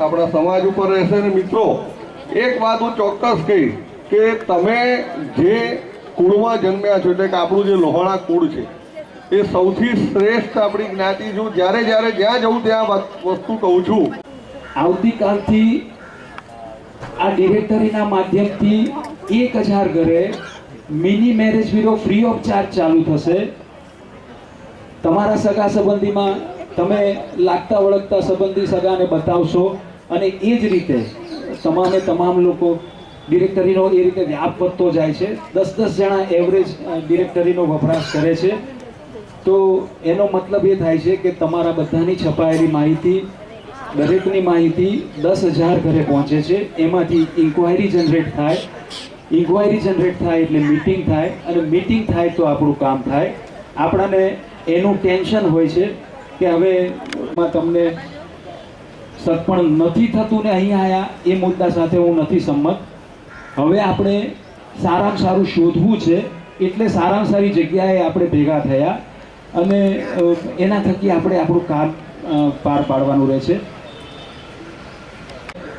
આપણા સમાજ ઉપર રહેશે. ને મિત્રો, એક વાત હું ચોક્કસ કહીશ કે તમે જે કુળમાં જન્મ્યા છો, એટલે કે આપણું જે લોહાણા કુળ છે એ સૌથી શ્રેષ્ઠ આપણી જ્ઞાતિ છું. જ્યારે જ્યાં જઉં ત્યાં વસ્તુ કહું છું. આવતીકાલથી આ ડિરેક્ટરીના માધ્યમથી 1000 ઘરે mini marriage bureau free of charge ચાલુ થશે. તમારા સગા સંબંધીમાં તમે લાગતા વળગતા સંબંધી સગાને બતાવશો અને એ જ રીતે તમામ લોકો ડિરેક્ટરીનો એ રીતે વ્યાપ વધતો જાય છે. 10 જણા એવરેજ ડિરેક્ટરીનો વપરાશ કરે છે. તો એનો મતલબ એ થાય છે કે તમારા બધાની છપાયેલી માહિતી, દરેકની માહિતી 10,000 ઘરે પહોંચે છે. એમાંથી ઇન્ક્વાયરી જનરેટ થાય. ઇન્ક્વાયરી જનરેટ થાય એટલે મીટિંગ થાય, અને મીટિંગ થાય તો આપણું કામ થાય. આપણાને એનું ટેન્શન હોય છે કે હવે તમને સગપણ નથી થતું ને અહીંયા આવ્યા, એ મુદ્દા સાથે હું નથી સંમત. હવે આપણે સારામાં સારું શોધવું છે, એટલે સારામાં સારી જગ્યાએ આપણે ભેગા થયા અને એના થકી આપણે આપણું કામ પાર પાડવાનું રહે છે.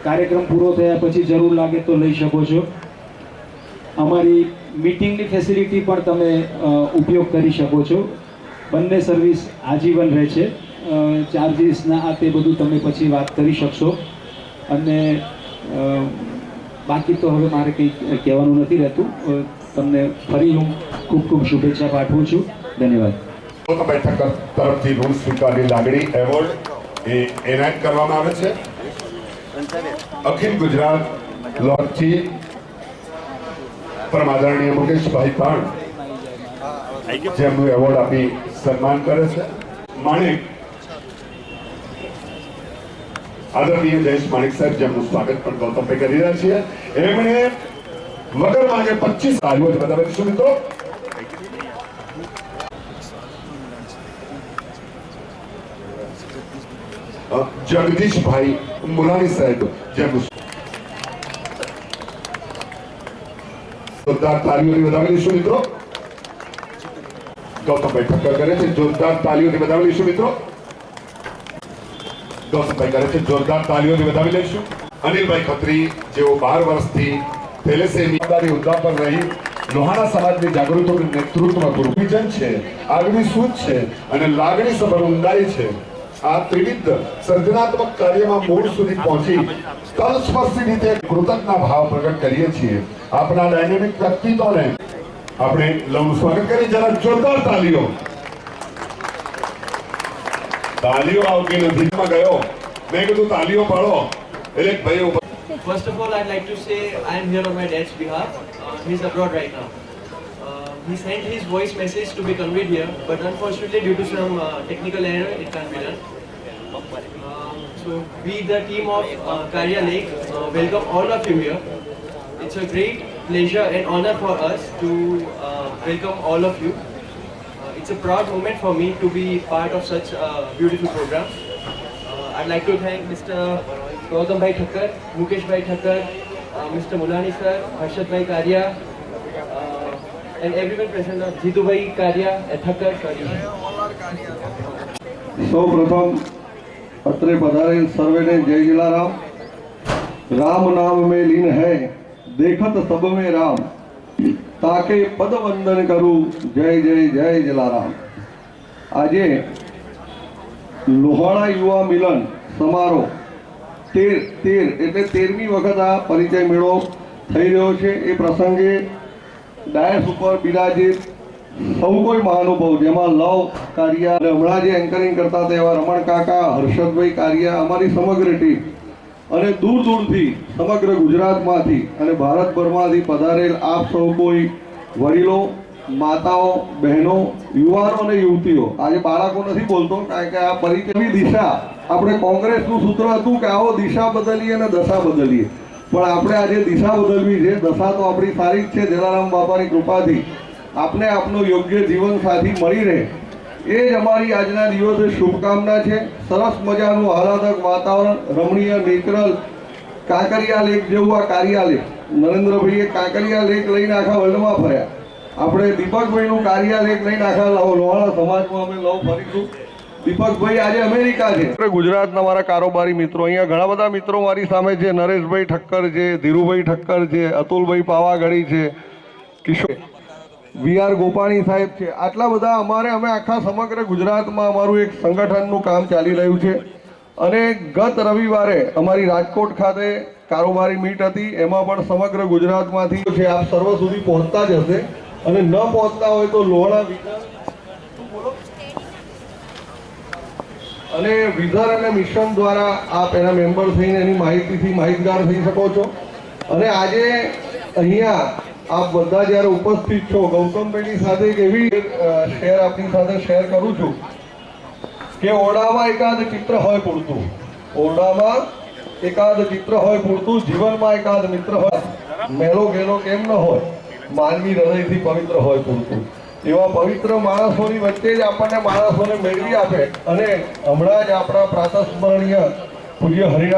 કાર્યક્રમ પૂરો થયા પછી જરૂર લાગે તો લઈ શકો છો. અમારી મીટિંગની ફેસિલિટી પણ તમે ઉપયોગ કરી શકો છો. બંને સર્વિસ આજીવન રહે છે. ચાર્જીસના આ તે બધું તમે પછી વાત કરી શકશો. અને બાકી તો હવે મારે કંઈ કહેવાનું નથી રહેતું. તમને ફરી હું ખૂબ શુભેચ્છા પાઠવું છું. ધન્યવાદ. બેઠક તરફથી ઋણ સ્વીકારની લાગણી એવોર્ડ એ એનાયત કરવામાં આવે છે. અખિલ ગુજરાત લોટથી પરમ આદરણીય મુકેશભાઈ પણ જેમનું એવોર્ડ આપી સન્માન કરે છે. માણિક આદરણીય જયેશ માણિક સાહેબ, જેમનું સ્વાગત પણ ગૌતમભાઈ કરી રહ્યા છીએ. એમણે વગર માંગે 25 કાર્યો બતાવીશું મિત્રો. જગદીશભાઈ મુલાણી સાહેબ, જેમનું જોરદાર તાલીઓથી વધાવી લઈશું મિત્રો. ગૌતમભાઈ ઠક્કર કરે છે, જોરદાર તાલીઓથી વધાવી લઈશું મિત્રો. ગૌતમભાઈ કરે છે, જોરદાર તાલીઓથી વધાવી લઈશું. અનિલભાઈ ખત્રી, જેઓ 12 વર્ષથી થેલેસેમિયાની હોદ્દા પર રહી લોહાણા સમાજની જાગૃતિનું નેતૃત્વ ગુરુજન છે, આગવી સૂઝ છે અને લાગણી સભર ઊંડાઈ છે. આ ત્રિવિધ સર્જનાત્મક કાર્યમાં મૂળ સુધી પહોંચી તલસ્પર્શી રીતે કૃતજ્ઞતા ભાવ પ્રગટ કરીએ છીએ. આપના ડાયનેમિક વ્યક્તિત્વને આપણે લવનું સ્વાગત કરીએ. જરા જોરદાર તાલીઓ. તાલીઓ આવતી નથી ગયો, મેં કીધું તાલીઓ પાડો એટલે ભાઈ. First of all, I'd like to say I'm here on my dad's behalf. He's abroad right now. He sent his voice message to be conveyed here, but unfortunately due to some technical error, it can't be done. So we, the team of Karya Lake, welcome all of you here. It's a great pleasure and honor for us to welcome all of you. It's a proud moment for me to be part of such a beautiful program. I'd like to thank Mr. Gautam Bhai Thakkar, Mukesh Bhai Thakkar, Mr. Mulani sir, Harshad Bhai Karya, and everyone present. Jitu Bhai Karya, Thakkar, sorry. સૌ પ્રથમ અત્રે પધારેલ સર્વેને જય જલારામ. રામ નામ में लीन है देखत सब में राम, ताके पद वंदन करूं जय जय जय जलाराम. આજે લોહાણા યુવા મિલન સમારોહ 13 એટલે 13મી વખત આ પરિચય મેળો થઈ રહ્યો છે. એ પ્રસંગે ડાયસ ઉપર બિરાજિત સૌ કોઈ મહાનુભાવ, જેમાં લવ કારિયા, હમણાં જે એન્કરિંગ કરતા હતા એવા રમણ કાકા, હર્ષદભાઈ કારિયા, અમારી સમગ્ર ટીમ અને દૂર દૂરથી સમગ્ર ગુજરાતમાંથી અને ભારતભરમાંથી પધારેલ આપ સૌ કોઈ વડીલો, માતાઓ, બહેનો, યુવાનો અને યુવતીઓ. આજે બાળકો નથી બોલતો કારણ કે આ પરિચયની દિશા, આપણે કોંગ્રેસનું સૂત્ર હતું કે આવો દિશા બદલીએ અને દશા બદલીએ, પણ આપણે આજે દિશા બદલવી છે. દશા તો આપણી સારી જ છે. જલારામ બાપાની કૃપાથી આપને આપનો યોગ્ય જીવન સાથી મળી રહે એ જ અમારી આજના દિવસે શુભકામના છે. સરસ મજાનું આહલાદક વાતાવરણ, રમણીય નેચરલ, કાંકરિયા લેક જેવું આ કાર્યા લેક. નરેન્દ્રભાઈએ કાંકરિયા લેક લઈને આખા વર્લ્ડમાં ફર્યા. આપણે દીપકભાઈનું કાર્યા લેક લઈને આખા લોહાણા સમાજમાં અમે લવ ફરીશું. દીપકભાઈ આજે અમેરિકા છે. ગુજરાતના મારા કારોબારી મિત્રો, અહીંયા ઘણા બધા મિત્રો મારી સામે છે. નરેશભાઈ ઠક્કર છે, ધીરુભાઈ ઠક્કર છે, અતુલભાઈ પાવાગઢી છે, કિશોર VR ગોપાણી સાહેબ છે. આટલા બધા અમે આખા સમગ્ર ગુજરાતમાં અમારું એક સંગઠનનું કામ ચાલી રહ્યું છે. અને ગત રવિવારે અમારી રાજકોટ ખાતે કારોબારી મીટ હતી. એમાં પણ સમગ્ર ગુજરાતમાંથી છે આપ સર્વ સુધી પહોંચતા જ હશે. અને ન પહોંચતા હોય તો લોહણા અને વિઝર અને મિશન દ્વારા આપ એના મેમ્બર થઈને એની માહિતીથી માહિતગાર થઈ શકો છો. અને આજે અહીંયા આપ બધા જ્યારે ઉપસ્થિત છો, ગૌતમભાઈની સાથે એક એવી શેર આપની સાથે શેર કરું છું કે ઓરડામાં એકાદ ચિત્ર હોય પૂરતું, ઓરડામાં એકાદ ચિત્ર હોય પૂરતું, જીવનમાં એકાદ મિત્ર હોય, મેલો ગેલો કેમ ન હોય, માનવી હૃદયથી પવિત્ર હોય પૂરતું. એવા પવિત્ર માણસોની વચ્ચે જ આપણને માણસોને મેળવી આપે. અને હમણાં જ આપણા પ્રાતસ્મરણીય પૂજ્ય હરિરામ